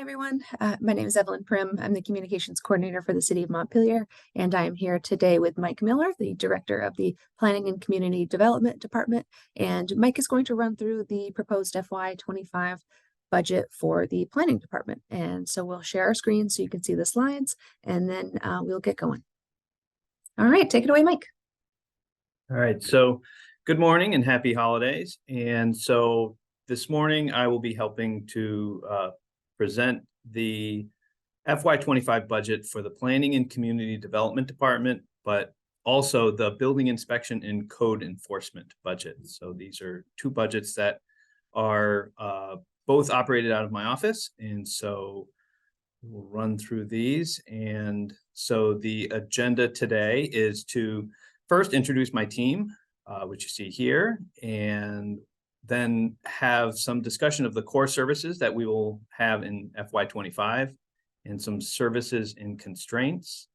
Everyone. My name is Evelyn Prim. I'm the Communications Coordinator for the City of Montpelier, and I am here today with Mike Miller, the Director of the Planning and Community Development Department. And Mike is going to run through the proposed FY25 budget for the Planning Department. And so we'll share our screen so you can see the slides, and then we'll get going. All right, take it away, Mike. All right, so good morning and happy holidays. And so this morning I will be helping to present the FY25 budget for the Planning and Community Development Department, but also the Building Inspection and Code Enforcement budget. So these are two budgets that are both operated out of my office. And so we'll run through these. And so the agenda today is to first introduce my team, which you see here, and then have some discussion of the core services that we will have in FY25 and some services and constraints.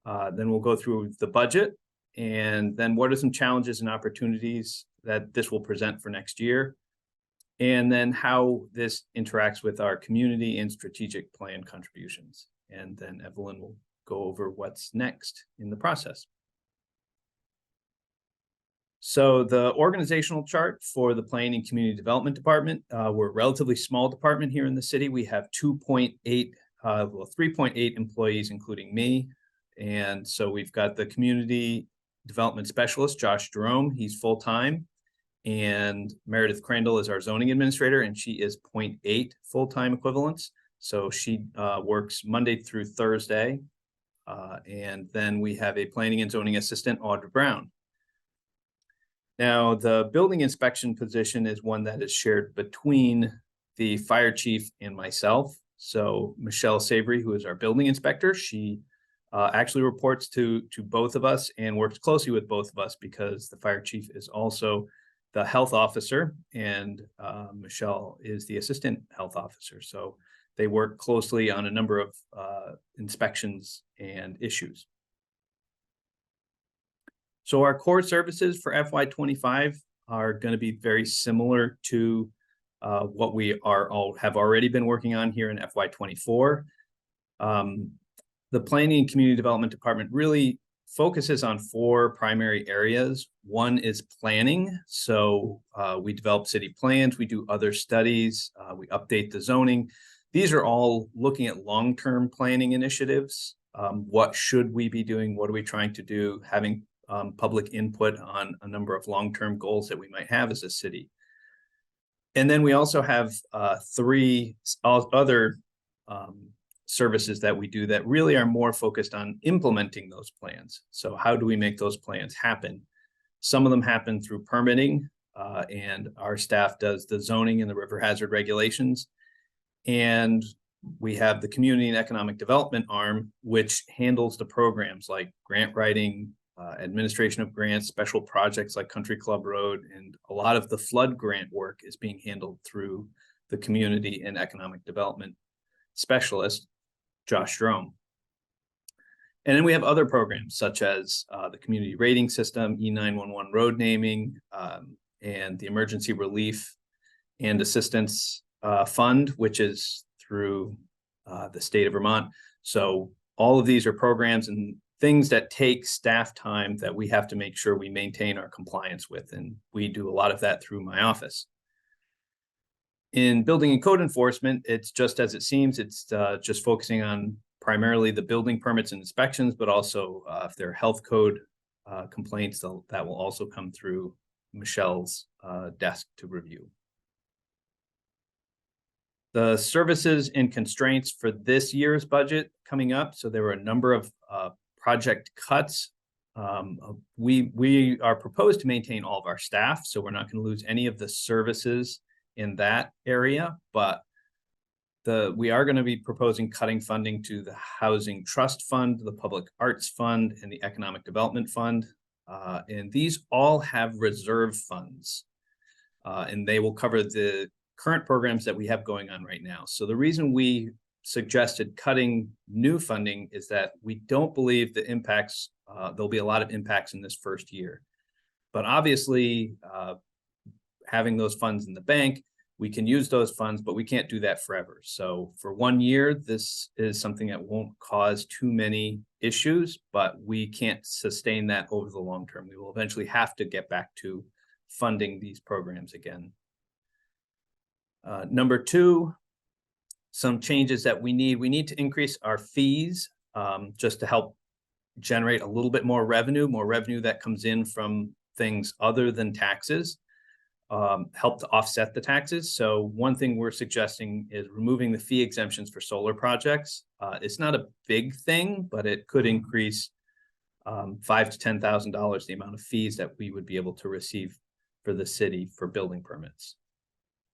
Then we'll go through the budget, and then what are some challenges and opportunities that this will present for next year, and then how this interacts with our community and strategic plan contributions. And then Evelyn will go over what's next in the process. So the organizational chart for the Planning and Community Development Department, we're a relatively small department here in the city. We have 3.8 employees, including me. And so we've got the Community Development Specialist, Josh Jerome, he's full-time. And Meredith Crandall is our zoning administrator, and she is 0.8 full-time equivalents. So she works Monday through Thursday. And then we have a planning and zoning assistant, Audra Brown. Now, the building inspection position is one that is shared between the fire chief and myself. So Michelle Savory, who is our building inspector, she actually reports to both of us and works closely with both of us because the fire chief is also the health officer, and Michelle is the assistant health officer. So they work closely on a number of inspections and issues. So our core services for FY25 are going to be very similar to what we have already been working on here in FY24. The Planning and Community Development Department really focuses on four primary areas. One is planning. So we develop city plans, we do other studies, we update the zoning. These are all looking at long-term planning initiatives. What should we be doing? What are we trying to do? Having public input on a number of long-term goals that we might have as a city. And then we also have three other services that we do that really are more focused on implementing those plans. So how do we make those plans happen? Some of them happen through permitting, and our staff does the zoning and the river hazard regulations. And we have the community and economic development arm, which handles the programs like grant writing, administration of grants, special projects like Country Club Road, and a lot of the flood grant work is being handled through the community and economic development specialist, Josh Jerome. And then we have other programs such as the community rating system, E911 road naming, and the emergency relief and assistance fund, which is through the state of Vermont. So all of these are programs and things that take staff time that we have to make sure we maintain our compliance with. And we do a lot of that through my office. In building and code enforcement, it's just as it seems. It's just focusing on primarily the building permits and inspections, but also if there are health code complaints, that will also come through Michelle's desk to review. The services and constraints for this year's budget coming up. So there were a number of project cuts. We are proposed to maintain all of our staff, so we're not going to lose any of the services in that area, but we are going to be proposing cutting funding to the Housing Trust Fund, the Public Arts Fund, and the Economic Development Fund. And these all have reserve funds, and they will cover the current programs that we have going on right now. So the reason we suggested cutting new funding is that we don't believe the impacts, there'll be a lot of impacts in this first year. But obviously, having those funds in the bank we can use those funds, but we can't do that forever. So for 1 year, this is something that won't cause too many issues, but we can't sustain that over the long term. We will eventually have to get back to funding these programs again. Number two, some changes that we need to increase our fees just to help generate a little bit more revenue that comes in from things other than taxes, help to offset the taxes. So one thing we're suggesting is removing the fee exemptions for solar projects. It's not a big thing, but it could increase $5,000 to $10,000 the amount of fees that we would be able to receive for the city for building permits.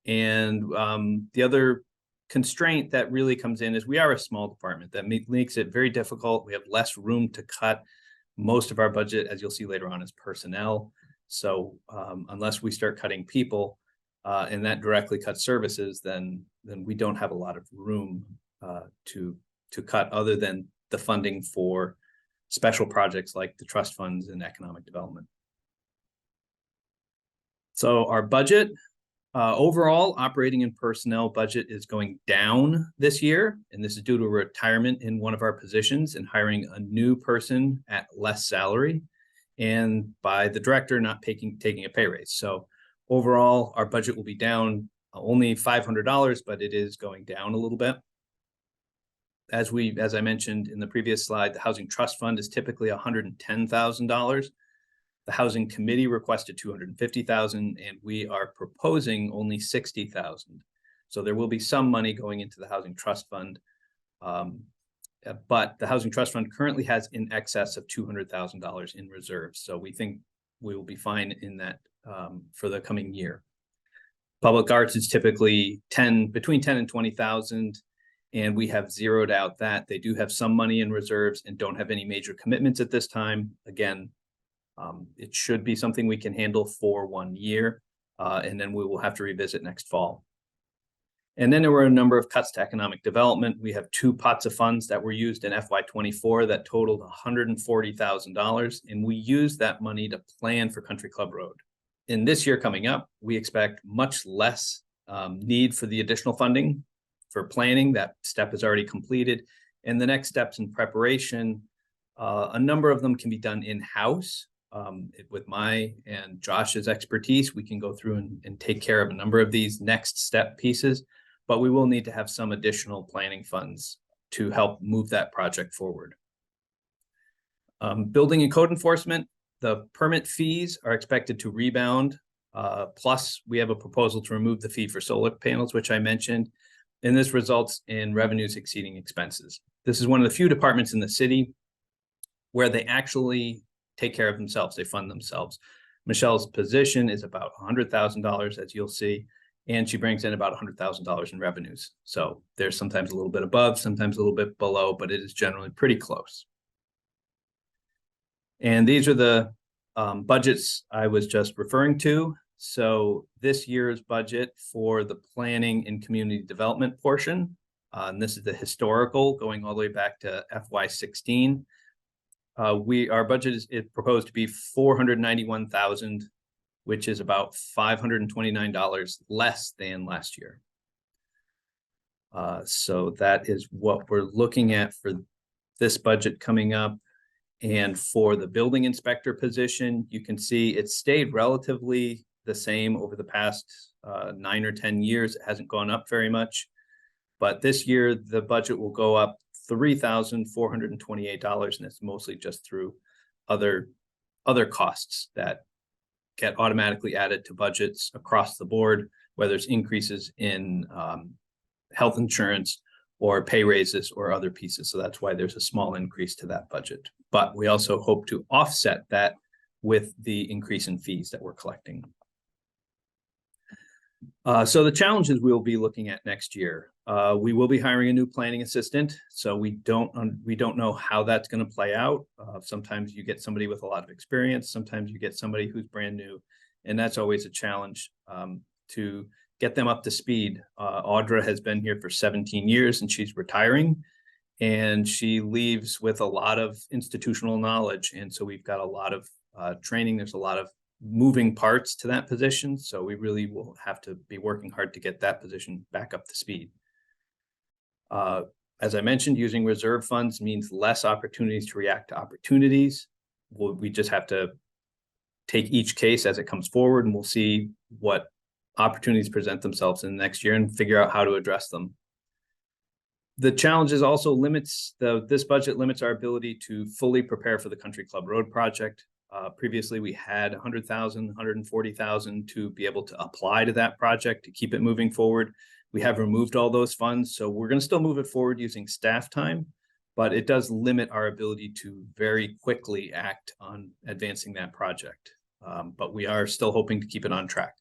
And the other constraint that really comes in is we are a small department. That makes it very difficult. We have less room to cut. Most of our budget, as you'll see later on, is personnel. So unless we start cutting people and that directly cuts services, then we don't have a lot of room to cut other than the funding for special projects like the trust funds and economic development. So our budget, overall operating and personnel budget is going down this year, and this is due to a retirement in one of our positions and hiring a new person at less salary, and by the director not taking a pay raise. So overall, our budget will be down only $500, but it is going down a little bit. As I mentioned in the previous slide, the Housing Trust Fund is typically $110,000. The Housing Committee requested $250,000, and we are proposing only $60,000. So there will be some money going into the Housing Trust Fund, but the Housing Trust Fund currently has in excess of $200,000 in reserves. So we think we will be fine in that for the coming year. Public arts is typically between 10 and 20,000. And we have zeroed out that. They do have some money in reserves and don't have any major commitments at this time. Again, it should be something we can handle for 1 year, and then we will have to revisit next fall. And then there were a number of cuts to economic development. We have 2 pots of funds that were used in FY24 that totaled $140,000, and we used that money to plan for Country Club Road. In this year coming up, we expect much less need for the additional funding for planning. That step is already completed. And the next steps in preparation, a number of them can be done in-house. With my and Josh's expertise, we can go through and take care of a number of these next step pieces, but we will need to have some additional planning funds to help move that project forward. Building and code enforcement, the permit fees are expected to rebound. Plus, we have a proposal to remove the fee for solar panels, which I mentioned, and this results in revenues exceeding expenses. This is one of the few departments in the city where they actually take care of themselves. They fund themselves. Michelle's position is about $100,000, as you'll see, and she brings in about $100,000 in revenues. So there's sometimes a little bit above, sometimes a little bit below, but it is generally pretty close. And these are the budgets I was just referring to. So this year's budget for the planning and community development portion, and this is the historical going all the way back to FY16. Our budget is proposed to be $491,000, which is about $529 less than last year. So that is what we're looking at for this budget coming up. And for the building inspector position, you can see it stayed relatively the same over the past 9 or 10 years. It hasn't gone up very much, but this year the budget will go up $3,428, and it's mostly just through other costs that get automatically added to budgets across the board, whether it's increases in health insurance or pay raises or other pieces. So that's why there's a small increase to that budget. But we also hope to offset that with the increase in fees that we're collecting. So the challenges we'll be looking at next year, we will be hiring a new planning assistant. So we don't know how that's going to play out. Sometimes you get somebody with a lot of experience. Sometimes you get somebody who's brand new, and that's always a challenge to get them up to speed. Audra has been here for 17 years and she's retiring, and she leaves with a lot of institutional knowledge. And so we've got a lot of training. There's a lot of moving parts to that position. So we really will have to be working hard to get that position back up to speed. As I mentioned, using reserve funds means less opportunities to react to opportunities. We just have to take each case as it comes forward, and we'll see what opportunities present themselves in the next year and figure out how to address them. The challenges also this budget limits our ability to fully prepare for the Country Club Road project. Previously, we had 100,000, 140,000 to be able to apply to that project to keep it moving forward. We have removed all those funds, so we're going to still move it forward using staff time, but it does limit our ability to very quickly act on advancing that project. But we are still hoping to keep it on track.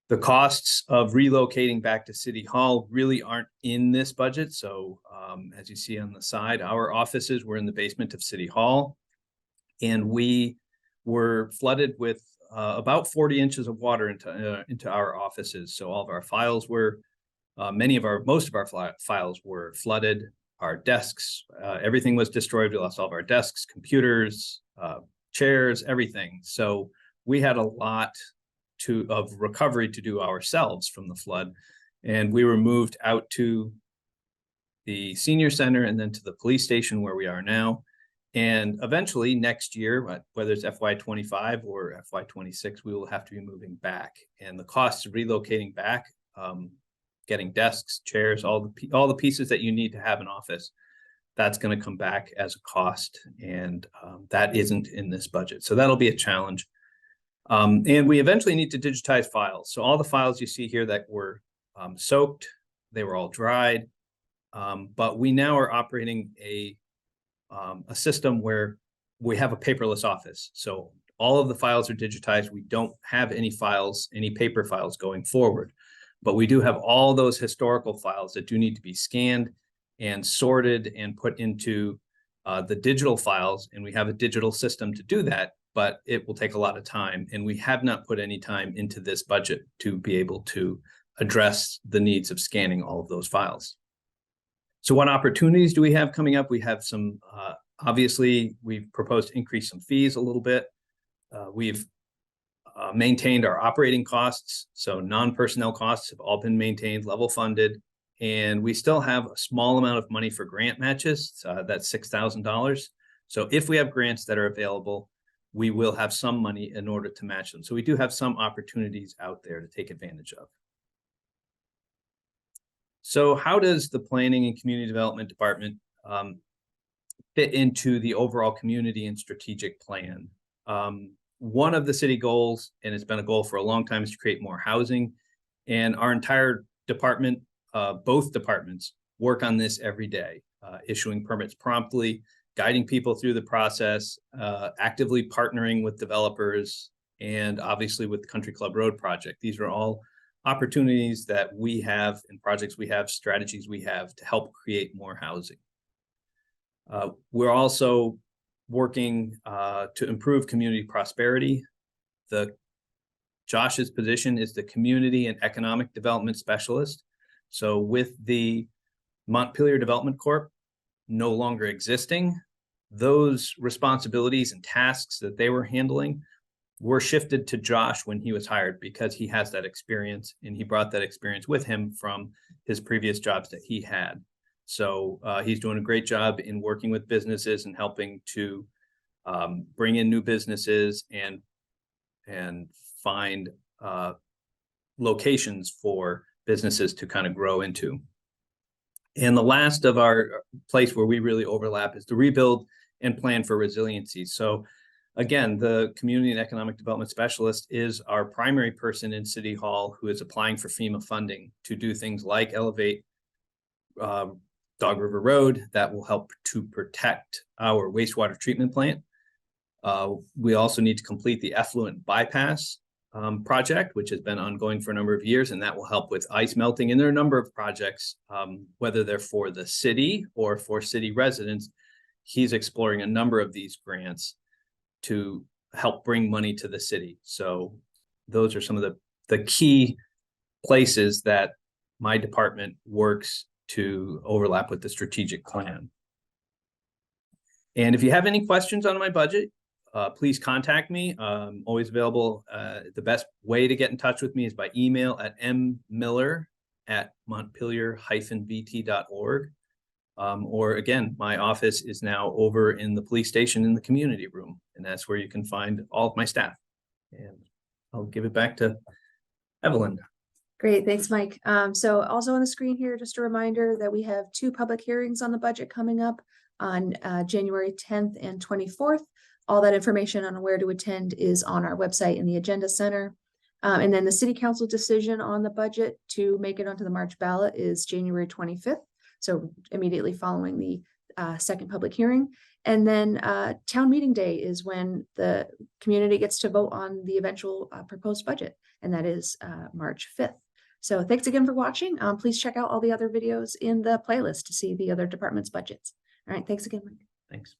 The costs of relocating back to City Hall really aren't in this budget. So as you see on the side, our offices were in the basement of City Hall, and we were flooded with about 40 inches of water into our offices. So all of our files were, most of our files were flooded. Our desks, everything was destroyed. We lost all of our desks, computers, chairs, everything. So we had a lot of recovery to do ourselves from the flood. And we were moved out to the senior center and then to the police station where we are now. And eventually next year, whether it's FY25 or FY26, we will have to be moving back. And the costs of relocating back, getting desks, chairs, all the pieces that you need to have an office, that's going to come back as a cost. And that isn't in this budget. So that'll be a challenge. And we eventually need to digitize files. So all the files you see here that were soaked, they were all dried. But we now are operating a system where we have a paperless office. So all of the files are digitized. We don't have any files, any paper files going forward, but we do have all those historical files that do need to be scanned and sorted and put into the digital files. And we have a digital system to do that, but it will take a lot of time. And we have not put any time into this budget to be able to address the needs of scanning all of those files. So what opportunities do we have coming up? We have some, obviously, we've proposed to increase some fees a little bit. We've maintained our operating costs. So non-personnel costs have all been maintained, level funded. And we still have a small amount of money for grant matches. That's $6,000. So if we have grants that are available, we will have some money in order to match them. So we do have some opportunities out there to take advantage of. So how does the Planning and Community Development Department fit into the overall community and strategic plan? One of the city goals, and it's been a goal for a long time, is to create more housing. And our entire department, both departments, work on this every day, issuing permits promptly, guiding people through the process, actively partnering with developers, and obviously with the Country Club Road project. These are all opportunities that we have and projects we have, strategies we have to help create more housing. We're also working to improve community prosperity. Josh's position is the Community and Economic Development Specialist. So with the Montpelier Development Corp no longer existing, those responsibilities and tasks that they were handling were shifted to Josh when he was hired, because he has that experience and he brought that experience with him from his previous jobs that he had. So he's doing a great job in working with businesses and helping to bring in new businesses and find locations for businesses to kind of grow into. And the last of our place where we really overlap is the rebuild and plan for resiliency. So again, the Community and Economic Development Specialist is our primary person in City Hall who is applying for FEMA funding to do things like elevate Dog River Road that will help to protect our wastewater treatment plant. We also need to complete the effluent bypass project, which has been ongoing for a number of years, and that will help with ice melting. And there are a number of projects, whether they're for the city or for city residents. He's exploring a number of these grants to help bring money to the city. So those are some of the key places that my department works to overlap with the strategic plan. And if you have any questions on my budget, please contact me. Always available. The best way to get in touch with me is by email at mmiller@montpelier-vt.org. Or again, my office is now over in the police station in the community room, and that's where you can find all of my staff. And I'll give it back to Evelyn. Great, thanks, Mike. So also on the screen here, just a reminder that we have 2 public hearings on the budget coming up on January 10th and 24th. All that information on where to attend is on our website in the Agenda Center. And then the City Council decision on the budget to make it onto the March ballot is January 25th. So immediately following the second public hearing. And then town meeting day is when the community gets to vote on the eventual proposed budget. And that is March 5th. So thanks again for watching. Please check out all the other videos in the playlist to see the other departments' budgets. All right, thanks again, Mike. Thanks.